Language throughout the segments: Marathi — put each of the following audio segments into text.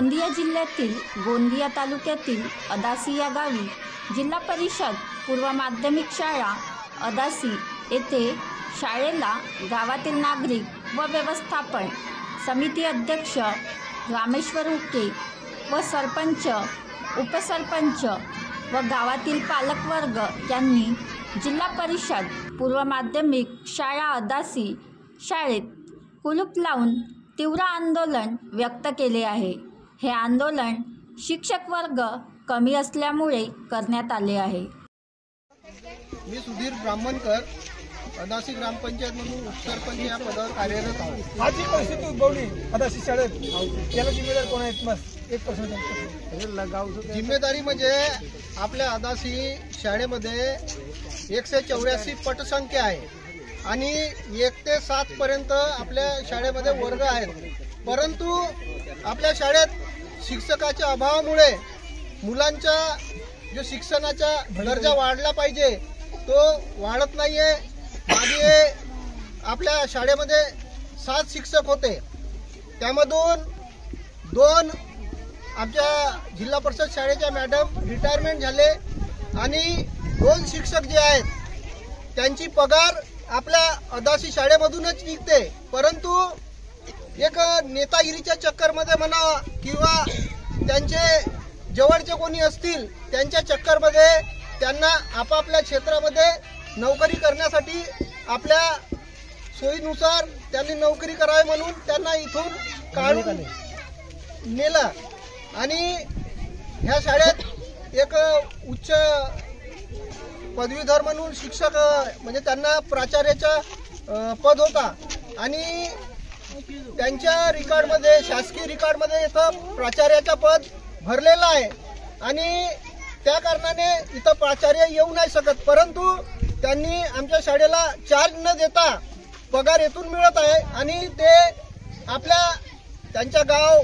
गोंदिया जिल्ह्यातील गोंदिया तालुक्यातील अदासी या गावी जिल्हा परिषद पूर्व माध्यमिक शाळा अदासी येथे शाळेला गावातील नागरिक व व्यवस्थापन समिती अध्यक्ष रामेश्वर उके व सरपंच उपसरपंच व गावातील पालकवर्ग यांनी जिल्हा परिषद पूर्व माध्यमिक शाळा अदासी शाळेत कुलूप लावून तीव्र आंदोलन व्यक्त केले आहे। हे आंदोलन शिक्षक वर्ग कमी असल्यामुळे करण्यात आले आहे। मी सुधीर ब्राह्मणकर अदासी ग्रामपंचायत म्हणून उपसरपंच या पदावर कार्यरत आहोत। आज जी परिस्थिती उद्भवली अदासी शाळेत याला जिम्मेदार कोण आहेत? बस एक प्रश्न। जिम्मेदारी म्हणजे आपल्या अदासी शाळेमध्ये 184 पटसंख्या आहे आणि 1 ते 7 पर्यंत आपल्या शाळेमध्ये वर्ग आहेत, परंतु आपल्या शाळेत शिक्षकाच्या अभावामुळे मुलांचा जो शिक्षणाचा दर्जा वाढला पाहिजे तो वाढत नाहीये। मागे आपल्या शाळेमध्ये 7 शिक्षक होते, त्यामधून 2 आमच्या जिल्हा परिषद शाळेच्या मॅडम रिटायरमेंट झाले आणि 2 शिक्षक जे आहेत त्यांची पगार आपल्या अदासी शाळेमधूनच निघते, परंतु एक नेतागिरीच्या चक्करमध्ये म्हणा किंवा त्यांचे जवळचे कोणी असतील त्यांच्या चक्करमध्ये त्यांना आपापल्या क्षेत्रामध्ये नोकरी करण्यासाठी आपल्या सोयीनुसार त्यांनी नोकरी करावी म्हणून त्यांना इथून काढून नेलं आणि ह्या शाळेत एक उच्च पदवीधर म्हणून शिक्षक म्हणजे त्यांना प्राचार्याचा पद होता आणि त्यांच्या रिकॉर्डमध्ये शासकीय रिकॉर्डमध्ये इथं प्राचार्याचा पद भरलेला आहे आणि त्या कारणाने इथं प्राचार्य येऊ नाही शकत, परंतु त्यांनी आमच्या शाळेला चार्ज न देता पगार येथून मिळत आहे आणि ते आपल्या त्यांच्या गाव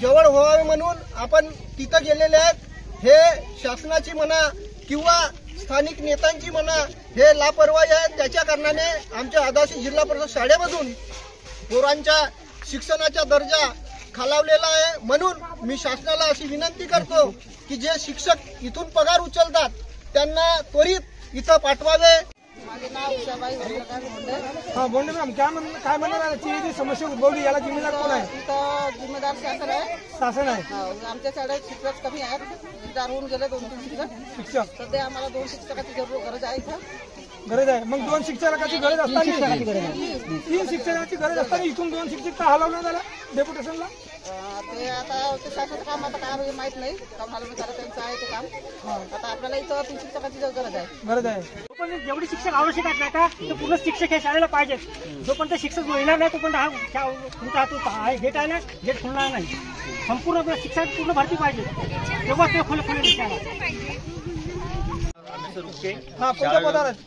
जवळ व्हावे म्हणून आपण तिथं गेलेले आहेत। हे शासनाची म्हणा किंवा स्थानिक नेत्यांची म्हणा हे लापरवाही आहे, त्याच्या कारणाने आमच्या अदासी जिल्हा परिषद शाळेमधून पोरांच्या शिक्षणाचा दर्जा खालावलेला आहे। म्हणून मी शासनाला अशी विनंती करतो की जे शिक्षक इथून पगार उचलतात त्यांना त्वरित इथं पाठवावे। माझे नाव उषाबाई बोंडे मॅम काय म्हणणार जी समस्या उद्भवली याला जिम्मेदार कोण आहे? इथं जिम्मेदार शासन आहे। शासन आहे। आमच्या शाळेत शिक्षक कमी आहेत, रिटायर होऊन गेले 2-3 शिक्षक। सध्या आम्हाला 2 शिक्षकाची गरज आहे इथं। गरज आहे, मग 2 शिक्षकाची गरज असताना 3 शिक्षकाची गरज असताना इथून 2 शिक्षक का हलवण्यात आला डेप्युटेशनला? ते आता ते शासनाचं काम आता काय म्हणजे माहित नाही, काम झालं त्यांचं आहे ते काम। आता आपल्याला इथं 3 शिक्षकाची गरज आहे। पण जेवढे शिक्षक आवश्यक आहेत ना का ते पूर्ण शिक्षक हे शाळेला पाहिजेत। जोपर्यंत शिक्षक येणार नाही तोपर्यंत तुमचा हात गेट आहे ना, गेट खुलणार नाही। संपूर्ण शिक्षक पूर्ण भरती पाहिजे, तेव्हा ते खुले शाळा।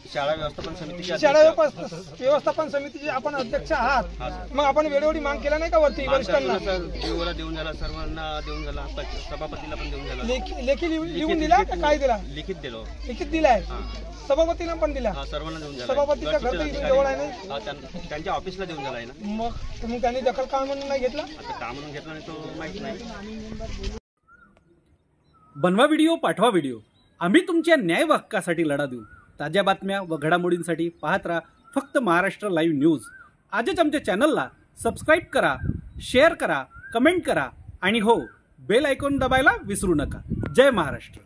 शाळा व्यवस्थापन समितीचे आपण अध्यक्ष आहात, मग आपण वेळोवेळी मांग केला नाही का वरती वरिष्ठांना? देऊन झाला, सर्वांना देऊन झाला, सभापतीला पण देऊन झाला। लेखी लिहून दिला का काय दिला? लिखित दिलो। लिखित दिलाय, सभापतीला पण दिला? सर्वांना देऊन झाला। सभापतीच्या घर तर इथून जवळ आहे ना, त्यांच्या ऑफिसला देऊन झाला आहे ना। मग त्यांनी दखल का म्हणून नाही घेतला? आता का म्हणून घेतला नाही तो माहित नाही। बनवा व्हिडिओ, पाठवा व्हिडिओ, आम्ही तुमच्या न्याय हक्कासाठी लढा देऊ। ताज्या बातम्या व घडामोडींसाठी पाहत राहा फक्त महाराष्ट्र लाईव्ह न्यूज। आजच आमच्या चॅनलला सबस्क्राईब करा, शेअर करा, कमेंट करा आणि हो, बेल आयकॉन दबायला विसरू नका। जय महाराष्ट्र।